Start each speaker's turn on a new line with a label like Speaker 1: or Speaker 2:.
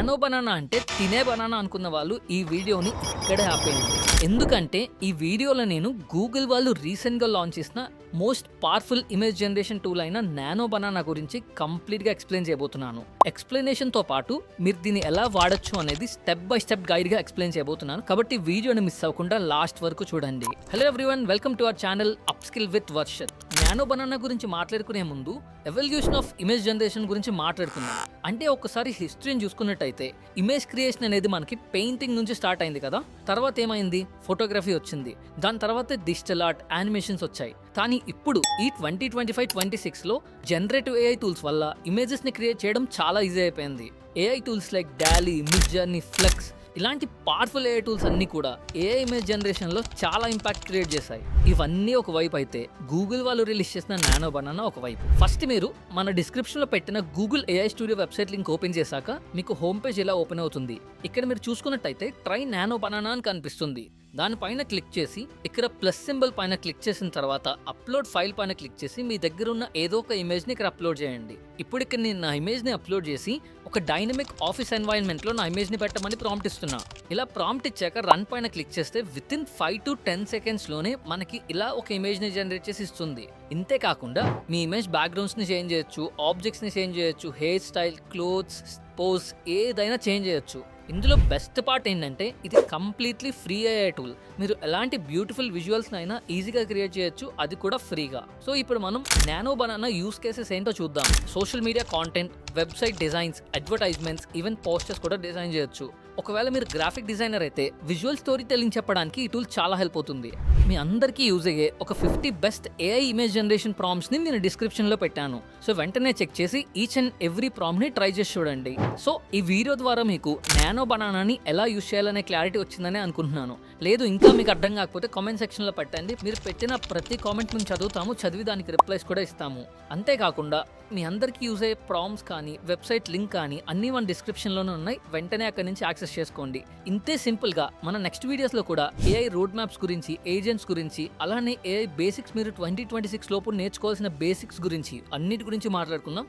Speaker 1: Nano banana అంటే తినే banana అనుకున్న వాళ్ళు ఈ వీడియోని ఇక్కడే ఆపేయండి. ఎందుకంటే ఈ వీడియోలో నేను గూగుల్ వాళ్ళు రీసెంట్ గా లాంచ్ చేసిన most powerful image generation tool అయిన నానో బనానా గురించి కంప్లీట్ గా ఎక్స్ప్లెయిన్ చేయబోతున్నాను. ఎక్స్ప్లెనేషన్ తో పాటు మీరు దీన్ని ఎలా వాడొచ్చు అనేది స్టెప్ బై స్టెప్ గైడ్ గా ఎక్స్ప్లెయిన్ చేయబోతున్నాను. కాబట్టి వీడియోని మిస్ అవ్వకుండా లాస్ట్ వరకు చూడండి. Hello everyone, welcome to our channel upskill with Varshath. Nano banana గురించి మాట్లాడుకునే ముందు ఎవల్యూషన్ ఆఫ్ ఇమేజ్ జనరేషన్ గురించి మాట్లాడుకున్నాం. అంటే ఒకసారి హిస్టరీని చూసుకున్నట్టయితే ఇమేజ్ క్రియేషన్ అనేది మనకి పెయింటింగ్ నుంచి స్టార్ట్ అయింది కదా. తర్వాత ఏమైంది? ఫోటోగ్రఫీ వచ్చింది. దాని తర్వాత డిజిటల్ ఆర్ట్, యానిమేషన్స్ వచ్చాయి. కానీ ఇప్పుడు ఈ 2025-26లో జనరేటివ్ ఏఐ టూల్స్ వల్ల ఇమేజెస్ ని క్రియేట్ చేయడం చాలా ఈజీ అయిపోయింది. AI tools like Dalle, Midjourney, Flux ఇలాంటి పవర్ఫుల్ ఏఐ టూల్స్ అన్ని కూడా ఏఐ ఇమేజ్ జనరేషన్ లో చాలా ఇంపాక్ట్ క్రియేట్ చేశాయి. ఇవన్నీ ఒక వైపు అయితే గూగుల్ వాళ్ళు రిలీజ్ చేసిన నానో బనానా ఒక వైపు. ఫస్ట్ మీరు మన డిస్క్రిప్షన్ లో పెట్టిన Google AI studio website link open చేశాక మీకు హోమ్ పేజ్ ఇలా ఓపెన్ అవుతుంది. ఇక్కడ మీరు చూసుకున్నట్టయితే ట్రై నానో బనానా అని కనిపిస్తుంది. దానిపైన క్లిక్ చేసి ఇక్కడ ప్లస్ సింబల్ పైన క్లిక్ చేసిన తర్వాత అప్లోడ్ ఫైల్ పైన క్లిక్ చేసి మీ దగ్గర ఉన్న ఏదో ఒక ఇమేజ్ ని ఇక్కడ అప్లోడ్ చేయండి. ఇప్పుడు ఇక్కడ నేను నా ఇమేజ్ ని అప్లోడ్ చేసి ఒక డైనమిక్ ఆఫీస్ ఎన్వైరన్మెంట్ లో నా ఇమేజ్ ని పెట్టమని ప్రాంప్ట్ ఇస్తున్నా. ఇలా ప్రాంప్ట్ ఇచ్చాక రన్ పైన క్లిక్ చేస్తే విత్ ఇన్ 5 to 10 seconds లోనే మనకి ఇలా ఒక ఇమేజ్ ని జనరేట్ చేసి ఇస్తుంది. ఇంతే కాకుండా మీ ఇమేజ్ బ్యాక్గ్రౌండ్స్ ని చేంజ్ చేయొచ్చు, ఆబ్జెక్ట్స్ ని చేంజ్ చేయొచ్చు, హెయిర్ స్టైల్, క్లోత్స్, పోజ్ ఏదైనా చేంజ్ చేయొచ్చు. ఇందులో బెస్ట్ పార్ట్ ఏంటంటే ఇది కంప్లీట్లీ ఫ్రీ అయ్యే టూల్. మీరు ఎలాంటి బ్యూటిఫుల్ విజువల్స్ అయినా ఈజీగా క్రియేట్ చేయొచ్చు, అది కూడా ఫ్రీగా. సో ఇప్పుడు మనం నానో బనానా యూస్ కేసెస్ ఏంటో చూద్దాం. Social media content, website designs, advertisements, even posters కూడా డిజైన్ చేయొచ్చు. ఒకవేళ మీరు గ్రాఫిక్ డిజైనర్ అయితే విజువల్ స్టోరీ టెల్లింగ్ చెప్పడానికి ఈ టూల్ చాలా హెల్ప్ అవుతుంది. మీ అందరికీ యూజ్ అయ్యే ఒక 50 best AI image generation prompts ని నేను డిస్క్రిప్షన్ లో పెట్టాను. సో వెంటనే చెక్ చేసి ఈచ్ అండ్ ఎవ్రీ ప్రాంప్ట్ ని ట్రై చేసి చూడండి. సో ఈ వీడియో ద్వారా మీకు నానో బనానాని ఎలా యూజ్ చేయాలనే క్లారిటీ వచ్చిందని అనుకుంటున్నాను. లేదు ఇంకా మీకు అర్థం కాకపోతే కామెంట్ సెక్షన్ లో పెట్టండి. మీరు పెట్టిన ప్రతి కామెంట్ మేము చదువుతాము, చదివి దానికి రిప్లైస్ కూడా ఇస్తాము. అంతేకాకుండా మీ అందరికీ యూజ్ అయ్యే ప్రాంప్ట్స్ కానీ వెబ్సైట్ లింక్ కానీ అన్ని మన డిస్క్రిప్షన్లోనే ఉన్నాయి. వెంటనే అక్కడి నుంచి యాక్సెస్ చేసుకోండి. ఇంతే సింపుల్గా మన నెక్స్ట్ వీడియోస్లో కూడా ఏఐ రోడ్ మ్యాప్స్ గురించి, ఏజెంట్స్ గురించి, అలానే ఏఐ బేసిక్స్ మీరు 2026 లోపు నేర్చుకోవాల్సిన బేసిక్స్ గురించి అన్నిటి గురించి మాట్లాడుకుందాం.